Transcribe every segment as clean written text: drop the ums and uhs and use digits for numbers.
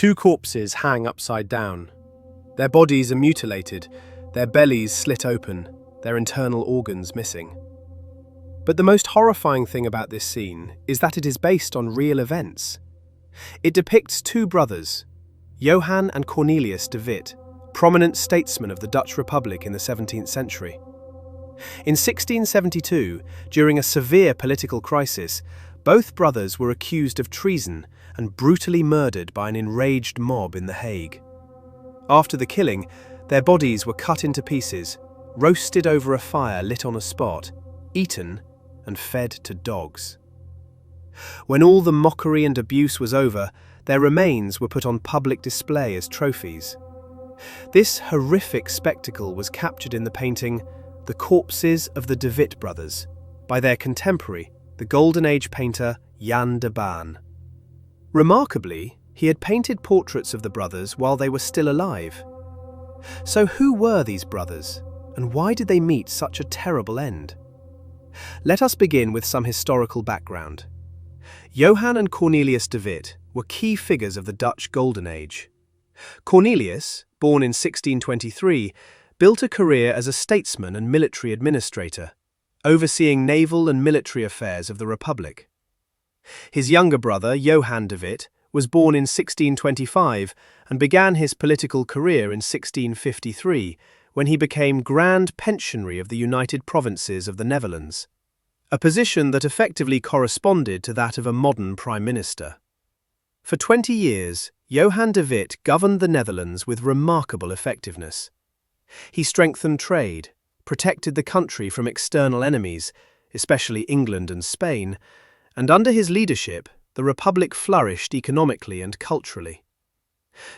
Two corpses hang upside down. Their bodies are mutilated, their bellies slit open, their internal organs missing. But the most horrifying thing about this scene is that it is based on real events. It depicts two brothers, Johan and Cornelis de Witt, prominent statesmen of the Dutch Republic in the 17th century. In 1672, during a severe political crisis, both brothers were accused of treason and brutally murdered by an enraged mob in The Hague. After the killing, their bodies were cut into pieces, roasted over a fire lit on a spot, eaten, and fed to dogs. When all the mockery and abuse was over, their remains were put on public display as trophies. This horrific spectacle was captured in the painting The Corpses of the de Witt Brothers by their contemporary, the Golden Age painter Jan de Baan. Remarkably, he had painted portraits of the brothers while they were still alive. So who were these brothers, and why did they meet such a terrible end? Let us begin with some historical background. Johan and Cornelis de Witt were key figures of the Dutch Golden Age. Cornelis, born in 1623, built a career as a statesman and military administrator, overseeing naval and military affairs of the Republic. His younger brother, Johan de Witt, was born in 1625 and began his political career in 1653, when he became Grand Pensionary of the United Provinces of the Netherlands, a position that effectively corresponded to that of a modern Prime Minister. For 20 years, Johan de Witt governed the Netherlands with remarkable effectiveness. He strengthened trade, protected the country from external enemies, especially England and Spain, and under his leadership, the Republic flourished economically and culturally.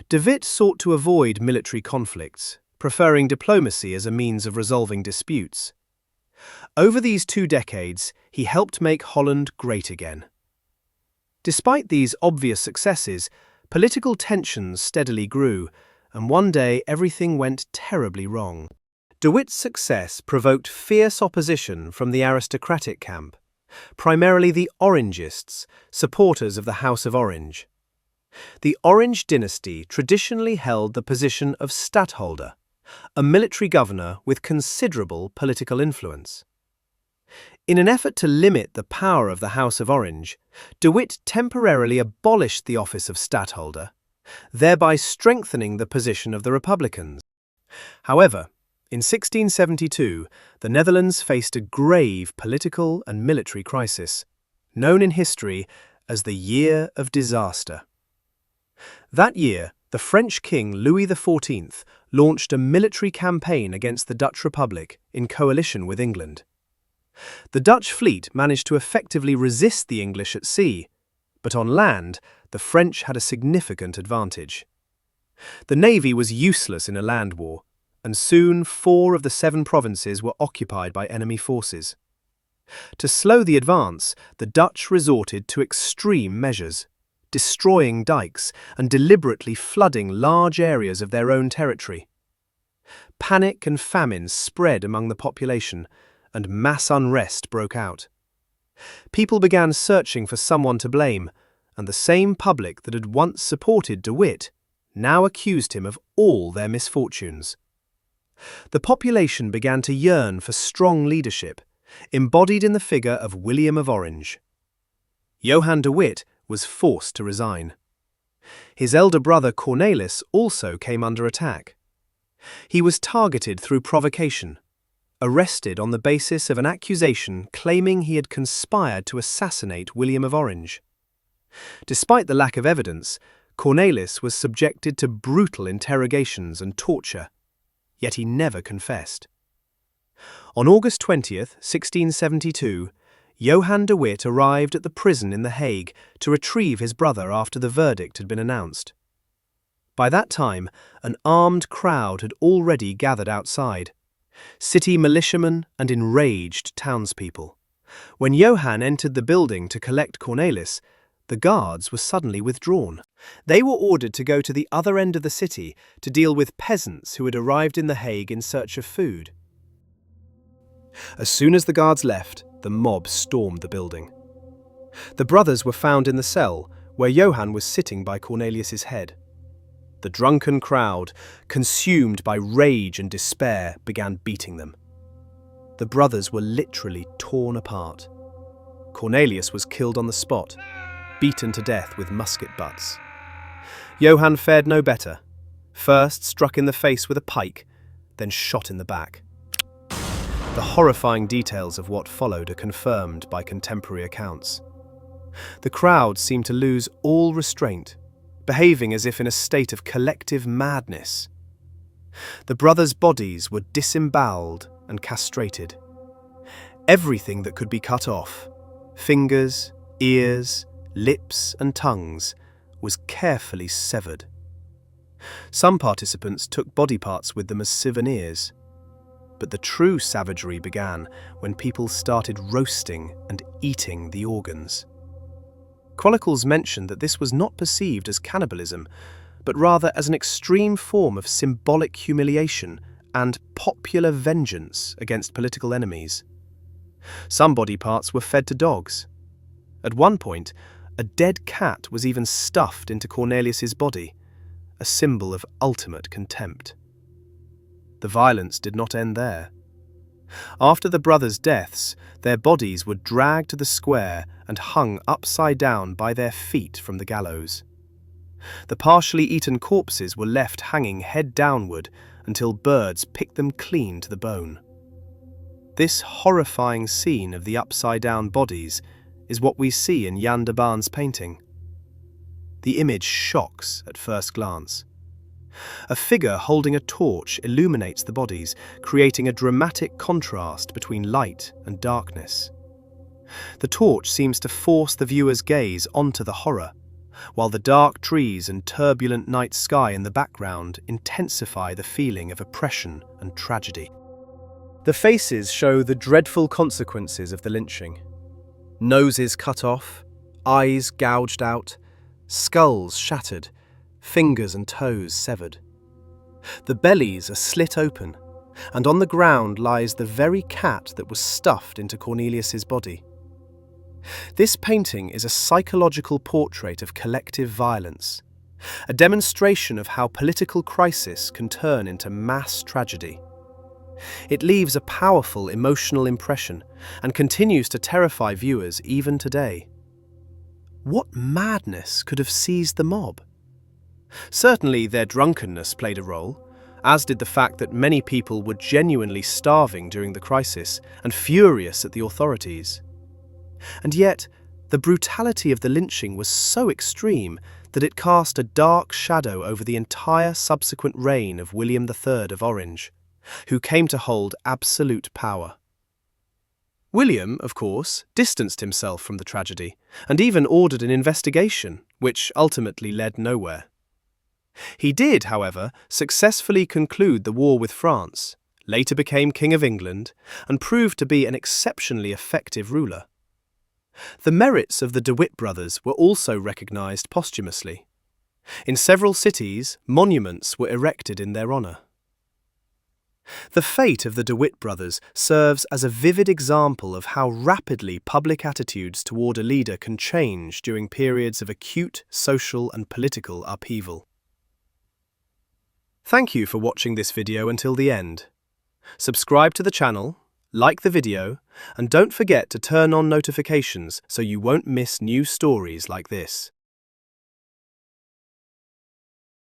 De Witt sought to avoid military conflicts, preferring diplomacy as a means of resolving disputes. Over these 2 decades, he helped make Holland great again. Despite these obvious successes, political tensions steadily grew, and one day everything went terribly wrong. De Witt's success provoked fierce opposition from the aristocratic camp, primarily the Orangists, supporters of the House of Orange. The Orange dynasty traditionally held the position of stadtholder, a military governor with considerable political influence. In an effort to limit the power of the House of Orange, De Witt temporarily abolished the office of stadtholder, thereby strengthening the position of the Republicans. However, in 1672, the Netherlands faced a grave political and military crisis, known in history as the Year of Disaster. That year, the French King Louis XIV launched a military campaign against the Dutch Republic in coalition with England. The Dutch fleet managed to effectively resist the English at sea, but on land, the French had a significant advantage. The navy was useless in a land war, and soon 4 of the 7 provinces were occupied by enemy forces. To slow the advance, the Dutch resorted to extreme measures, destroying dikes and deliberately flooding large areas of their own territory. Panic and famine spread among the population, and mass unrest broke out. People began searching for someone to blame, and the same public that had once supported De Witt now accused him of all their misfortunes. The population began to yearn for strong leadership, embodied in the figure of William of Orange. Johan de Witt was forced to resign. His elder brother Cornelis also came under attack. He was targeted through provocation, arrested on the basis of an accusation claiming he had conspired to assassinate William of Orange. Despite the lack of evidence, Cornelis was subjected to brutal interrogations and torture, yet he never confessed. On August 20th, 1672, Johan de Witt arrived at the prison in The Hague to retrieve his brother after the verdict had been announced. By that time, an armed crowd had already gathered outside, city militiamen and enraged townspeople. When Johan entered the building to collect Cornelis, the guards were suddenly withdrawn. They were ordered to go to the other end of the city to deal with peasants who had arrived in The Hague in search of food. As soon as the guards left, the mob stormed the building. The brothers were found in the cell, where Johan was sitting by Cornelius's head. The drunken crowd, consumed by rage and despair, began beating them. The brothers were literally torn apart. Cornelius was killed on the spot, beaten to death with musket butts. Johann fared no better. First struck in the face with a pike, then shot in the back. The horrifying details of what followed are confirmed by contemporary accounts. The crowd seemed to lose all restraint, behaving as if in a state of collective madness. The brothers' bodies were disemboweled and castrated. Everything that could be cut off, fingers, ears, lips and tongues, was carefully severed. Some participants took body parts with them as souvenirs. But the true savagery began when people started roasting and eating the organs. Chronicles mention that this was not perceived as cannibalism, but rather as an extreme form of symbolic humiliation and popular vengeance against political enemies. Some body parts were fed to dogs. At one point, a dead cat was even stuffed into Cornelius's body, a symbol of ultimate contempt. The violence did not end there. After the brothers' deaths, their bodies were dragged to the square and hung upside down by their feet from the gallows. The partially eaten corpses were left hanging head downward until birds picked them clean to the bone. This horrifying scene of the upside-down bodies is what we see in Jan de Baan's painting. The image shocks at first glance. A figure holding a torch illuminates the bodies, creating a dramatic contrast between light and darkness. The torch seems to force the viewer's gaze onto the horror, while the dark trees and turbulent night sky in the background intensify the feeling of oppression and tragedy. The faces show the dreadful consequences of the lynching. Noses cut off, eyes gouged out, skulls shattered, fingers and toes severed. The bellies are slit open, and on the ground lies the very cat that was stuffed into Cornelius's body. This painting is a psychological portrait of collective violence, a demonstration of how political crisis can turn into mass tragedy. It leaves a powerful emotional impression and continues to terrify viewers even today. What madness could have seized the mob? Certainly their drunkenness played a role, as did the fact that many people were genuinely starving during the crisis and furious at the authorities. And yet, the brutality of the lynching was so extreme that it cast a dark shadow over the entire subsequent reign of William III of Orange, who came to hold absolute power. William, of course, distanced himself from the tragedy and even ordered an investigation, which ultimately led nowhere. He did, however, successfully conclude the war with France, later became King of England, and proved to be an exceptionally effective ruler. The merits of the de Witt brothers were also recognised posthumously. In several cities, monuments were erected in their honour. The fate of the de Witt brothers serves as a vivid example of how rapidly public attitudes toward a leader can change during periods of acute social and political upheaval. Thank you for watching this video until the end. Subscribe to the channel, like the video, and don't forget to turn on notifications so you won't miss new stories like this.